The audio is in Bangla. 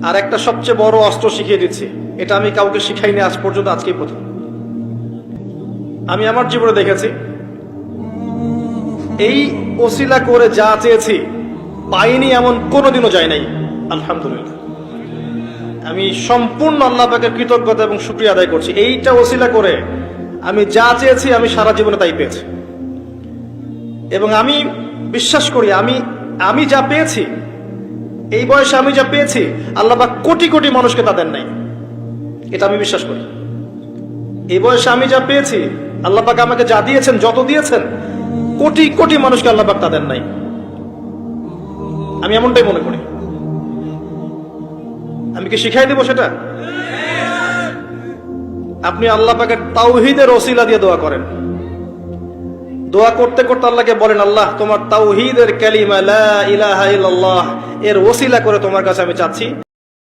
আর একটা সবচেয়ে বড় অস্ত্র শিখিয়ে দিচ্ছি, এটা আমি কাউকে শিখাইনি আজ পর্যন্ত, আজকেই প্রথম। আমি আমার জীবনে দেখেছি, এই ওসিলা করে যা চেয়েছি পাইনি এমন কোনোদিনও যায় নাই। আলহামদুলিল্লাহ, আমি সম্পূর্ণ আল্লাহ পাকের কৃতজ্ঞতা এবং শুকরিয়া আদায় করছি। এইটা ওসিলা করে আমি যা চেয়েছি আমি সারা জীবনে তাই পেয়েছি। এবং আমি বিশ্বাস করি আমি যা পেয়েছি, এই বয়সে আমি যা পেয়েছি, আল্লাহ পাক কোটি কোটি মানুষকে তা দেন নাই। এটা আমি বিশ্বাস করি। এই বয়সে আমি যা পেয়েছি, আল্লাহ পাক আমাকে যা দিয়েছেন, যত দিয়েছেন, কোটি কোটি মানুষকে আল্লাহ পাক তা দেন নাই। আমি এমনটাই মনে করি। আমি কি শিখাই দেব সেটা? আপনি আল্লাহ পাকের তাওহীদের ওসিলা দিয়ে দোয়া করেন। দোয়া করতে করতে আল্লাহকে বলেন, আল্লাহ তোমার তাওহীদের কালিমা লা ইলাহা ইল্লাল্লাহ এর ওসিলা করে তোমার কাছে আমি চাচ্ছি